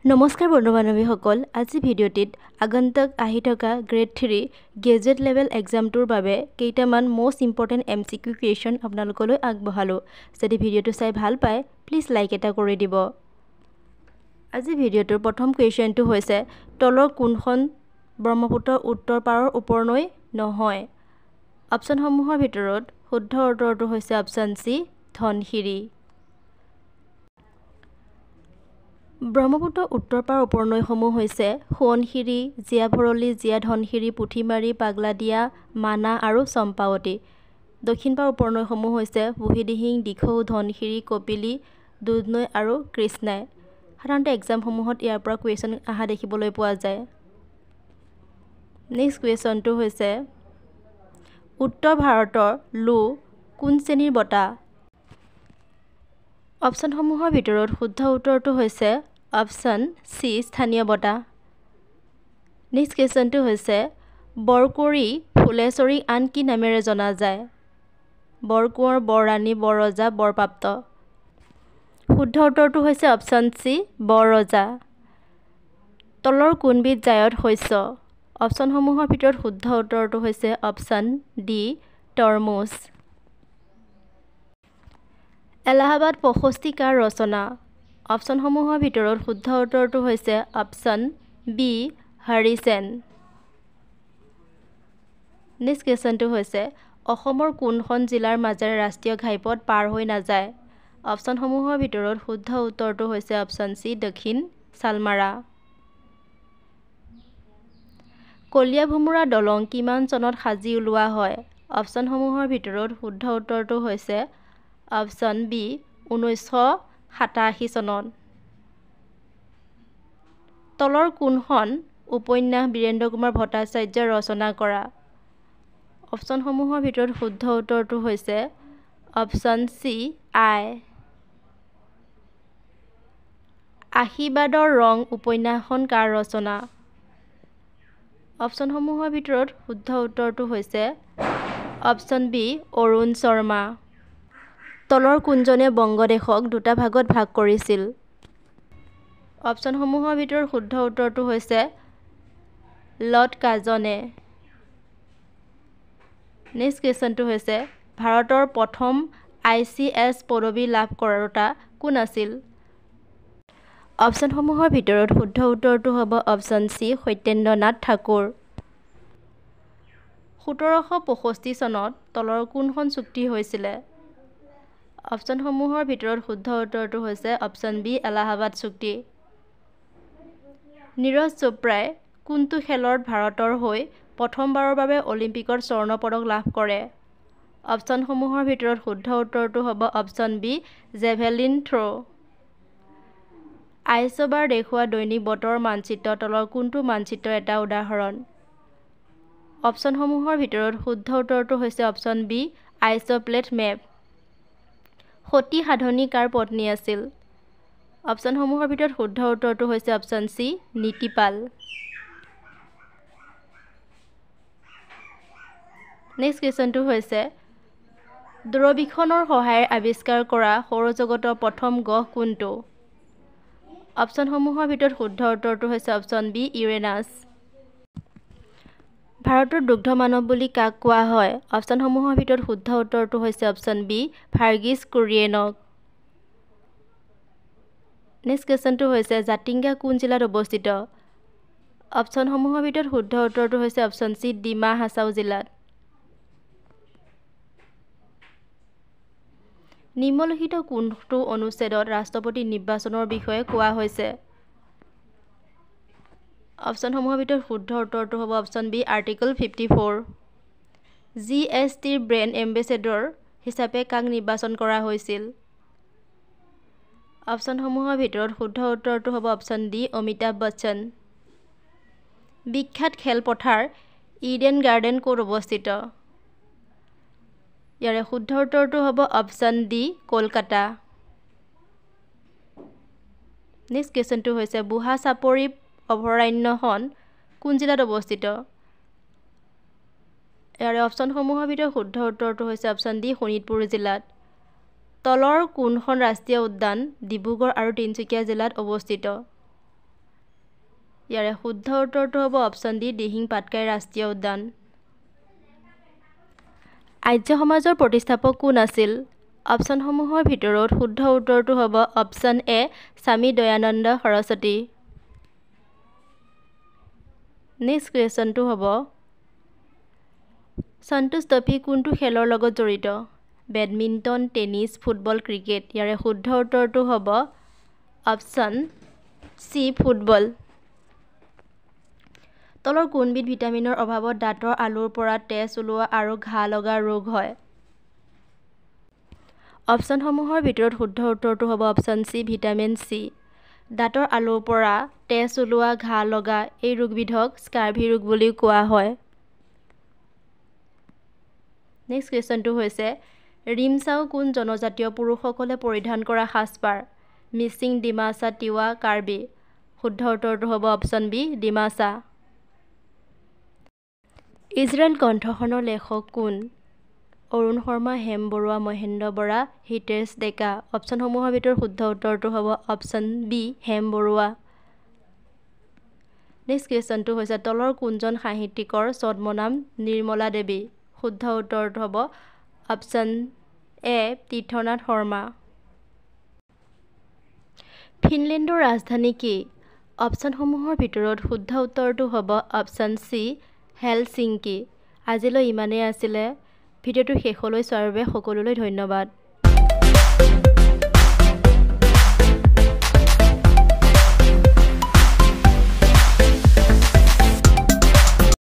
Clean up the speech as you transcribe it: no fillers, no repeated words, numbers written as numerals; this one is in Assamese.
নমস্কাৰ বন্ধু বান্ধৱীসকল আজি ভিডিঅ'টিত আগন্তুক আহি থকা গ্ৰেড 3 গেজেট লেভেল এক্সামটোৰ বাবে কেইটামান মোষ্ট ইম্পৰ্টেণ্ট এমচিকিউ কুৱেশ্যন আপোনালোকলৈ আগবঢ়ালোঁ যদি ভিডিঅ'টো চাই ভাল পায় প্লিজ লাইক এটা কৰি দিব আজি ভিডিঅ'টোৰ প্ৰথম কুৱেশ্যনটো হৈছে তলৰ কোনখন ব্ৰহ্মপুত্ৰৰ উত্তৰ পাৰৰ ওপৰলৈ নহয় অপচনসমূহৰ ভিতৰত শুদ্ধ উত্তৰটো হৈছে অপচন চি ধনশিৰি ব্ৰহ্মপুত্ৰ উত্তৰ পাৰ উপনৈসমূহ হৈছে সোৱণশিৰি, জীয়াভৰলী, জীয়াধনশিৰি, পুথিমাৰী, পাগলাদিয়া, মানা আৰু চম্পাৱতী। দক্ষিণ পাৰ উপনৈসমূহ হৈছে বুঢ়ীদিহিং, দিখৌ, ধনশিৰি, কপিলী, দুধনৈ আৰু কৃষ্ণাই। সাধাৰণতে এক্সামসমূহত ইয়াৰ পৰা কুৱেশ্যন অহা দেখিবলৈ পোৱা যায়। নেক্সট কুৱেশ্যনটো হৈছে উত্তৰ ভাৰতৰ লো কোন শ্ৰেণীৰ বঁটা অপচনসমূহৰ ভিতৰত শুদ্ধ উত্তৰটো হৈছে অপচন চি স্থানীয় বঁটা নেক্সট কুৱেশ্যনটো হৈছে বৰকুঁৱৰী ফুলেশ্বৰীক আন কি নামেৰে জনা যায় বৰকুঁৱৰ বৰৰাণী বৰৰজা বৰপ্ৰাপ্ত শুদ্ধ উত্তৰটো হৈছে অপচন চি বৰৰজা তলৰ কোনবিধ জায়দ শস্য অপচনসমূহৰ ভিতৰত শুদ্ধ উত্তৰটো হৈছে অপচন ডি তৰমুজ এলাহাবাদ ৬৫ কাৰ ৰচনা অপচনসমূহৰ ভিতৰত শুদ্ধ উত্তৰটো হৈছে অপচন বি হৰি সেন নেক্সট কুৱেশ্যনটো হৈছে অসমৰ কোনখন জিলাৰ মাজেৰে ৰাষ্ট্ৰীয় ঘাইপথ পাৰ হৈ নাযায় অপচনসমূহৰ ভিতৰত শুদ্ধ উত্তৰটো হৈছে অপচন চি দক্ষিণ চালমাৰা কলীয়াভোমোৰা দলং কিমান চনত সাজি উলিওৱা হয় অপচনসমূহৰ ভিতৰত শুদ্ধ উত্তৰটো হৈছে অপচন বি ১৯৮৭ চনত তলৰ কোনখন উপন্যাস বীৰেন্দ্ৰ কুমাৰ ভট্টাচাৰ্যই ৰচনা কৰা অপচনসমূহৰ ভিতৰত শুদ্ধ উত্তৰটো হৈছে অপচন চি আই আশীৰ্বাদৰ ৰং উপন্যাসখন কাৰ ৰচনা অপচনসমূহৰ ভিতৰত শুদ্ধ উত্তৰটো হৈছে অপচন বি অৰুণ শৰ্মা তলৰ কোনজনে বংগদেশক দুটা ভাগত ভাগ কৰিছিল অপচনসমূহৰ ভিতৰত শুদ্ধ উত্তৰটো হৈছে লৰ্ড কাৰ্জনে নেক্সট কুৱেশ্যনটো হৈছে ভাৰতৰ প্ৰথম ICS পদবী লাভ কৰোঁতা কোন আছিল অপচনসমূহৰ ভিতৰত শুদ্ধ উত্তৰটো হ'ব অপচন চি সত্যেন্দ্ৰ নাথ ঠাকুৰ ১৭৬৫ চনত তলৰ কোনখন চুক্তি হৈছিলে অপচনসমূহৰ ভিতৰত শুদ্ধ উত্তৰটো হৈছে অপচন বি এলাহাবাদ চুক্তি নীৰজ চোপ্ৰাই কোনটো খেলত ভাৰতৰ হৈ প্ৰথমবাৰৰ বাবে অলিম্পিকত স্বৰ্ণ পদক লাভ কৰে অপচনসমূহৰ ভিতৰত শুদ্ধ উত্তৰটো হ'ব অপচন বি জেভেলিন থ্ৰ আইচবাৰ দেখুওৱা দৈনিক বতৰ মানচিত্ৰ তলৰ কোনটো মানচিত্ৰৰ এটা উদাহৰণ অপচনসমূহৰ ভিতৰত শুদ্ধ উত্তৰটো হৈছে অপচন বি আইচপ্লেট মেপ সতী সাধনী কাৰ পত্নী আছিল অপচনসমূহৰ ভিতৰত শুদ্ধ উত্তৰটো হৈছে অপচন চি নীতিপাল নেক্সট কুৱেশ্যনটো হৈছে দূৰবীক্ষণৰ সহায়েৰে আৱিষ্কাৰ কৰা সৌৰজগতৰ প্ৰথম গ্ৰহ কোনটো অপচনসমূহৰ ভিতৰত শুদ্ধ উত্তৰটো হৈছে অপচন বি ইউৰেনাছ ভাৰতৰ দুগ্ধ মানৱ বুলি কাক কোৱা হয় অপচনসমূহৰ ভিতৰত শুদ্ধ উত্তৰটো হৈছে অপচন বি ভাৰ্গিছ কুৰিয়েনক নেক্সট কুৱেশ্যনটো হৈছে জাতিংগা কোন জিলাত অৱস্থিত অপচনসমূহৰ ভিতৰত শুদ্ধ উত্তৰটো হৈছে অপচন চি ডিমা হাছাও জিলাত নিম্নলিখিত কোনটো অনুচ্ছেদত ৰাষ্ট্ৰপতি নিৰ্বাচনৰ বিষয়ে কোৱা হৈছে অপচনসমূহৰ ভিতৰত শুদ্ধ উত্তৰটো হ'ব অপচন বি আৰ্টিকল 54 GSTৰ ব্ৰেণ্ড এম্বেছেডৰ হিচাপে কাক নিৰ্বাচন কৰা হৈছিল অপচনসমূহৰ ভিতৰত শুদ্ধ উত্তৰটো হ'ব অপচন ডি অমিতাভ বচ্চন বিখ্যাত খেলপথাৰ ইডেন গাৰ্ডেন ক'ত অৱস্থিত ইয়াৰে শুদ্ধ উত্তৰটো হ'ব অপচন ডি কলকাতা নেক্সট কুৱেশ্যনটো হৈছে বুঢ়া চাপৰি অভয়াৰণ্যখন কোন জিলাত অৱস্থিত ইয়াৰে অপচনসমূহৰ ভিতৰত শুদ্ধ উত্তৰটো হৈছে অপচন ডি শোণিতপুৰ জিলাত তলৰ কোনখন ৰাষ্ট্ৰীয় উদ্যান ডিব্ৰুগড় আৰু তিনিচুকীয়া জিলাত অৱস্থিত ইয়াৰে শুদ্ধ উত্তৰটো হ'ব অপশ্যন ডি দিহিং পাটকাই ৰাষ্ট্ৰীয় উদ্যান আৰ্য সমাজৰ প্ৰতিষ্ঠাপক কোন আছিল অপশ্যনসমূহৰ ভিতৰত শুদ্ধ উত্তৰটো হ'ব অপশ্যন এ স্বামী দয়ানন্দ সৰস্বতী নেক্সট কুৱেশ্যনটো হ'ব সন্তোষ ট্ৰফী কোনটো খেলৰ লগত জড়িত বেডমিণ্টন টেনিছ ফুটবল ক্ৰিকেট ইয়াৰে শুদ্ধ উত্তৰটো হ'ব অপশ্যন চি ফুটবল তলৰ কোনবিধ ভিটামিনৰ অভাৱত দাঁতৰ আলুৰ পৰা তেজ ওলোৱা আৰু ঘাঁ লগা ৰোগ হয় অপশ্যনসমূহৰ ভিতৰত শুদ্ধ উত্তৰটো হ'ব অপশ্যন চি ভিটামিন চি দাঁতৰ আলুৰ পৰা তেজ ওলোৱা ঘাঁ লগা এই ৰোগবিধক স্কাৰ্ভি ৰোগ বুলি কোৱা হয় নেক্সট কুৱেশ্যনটো হৈছে ৰিমচাও কোন জনজাতীয় পুৰুষসকলে পৰিধান কৰা সাজপাৰ মিচিং ডিমাছা তিৱা কাৰ্বি শুদ্ধ উত্তৰটো হ'ব অপশ্যন বি ডিমাছা ইজৰাইল গ্ৰন্থখনৰ লেখক কোন অৰুণ শৰ্মা হেম বৰুৱা মহেন্দ্ৰ বৰা হিতেশ ডেকা অপশ্যনসমূহৰ ভিতৰত শুদ্ধ উত্তৰটো হ'ব option B Hem Barua next কুৱেশ্যনটো হৈছে তলৰ কোনজন সাহিত্যিকৰ ছদ্মনাম নিৰ্মলা দেৱী শুদ্ধ উত্তৰটো হ'ব অপশ্যন এ তীৰ্থনাথ শৰ্মা ফিনলেণ্ডৰ ৰাজধানী কি অপশ্যনসমূহৰ ভিতৰত শুদ্ধ উত্তৰটো হ'ব অপশ্যন চি হেলচিংকি আজিলৈ ইমানেই আছিলে ভিডিঅ'টো শেষলৈ চোৱাৰ বাবে সকলোলৈ ধন্যবাদ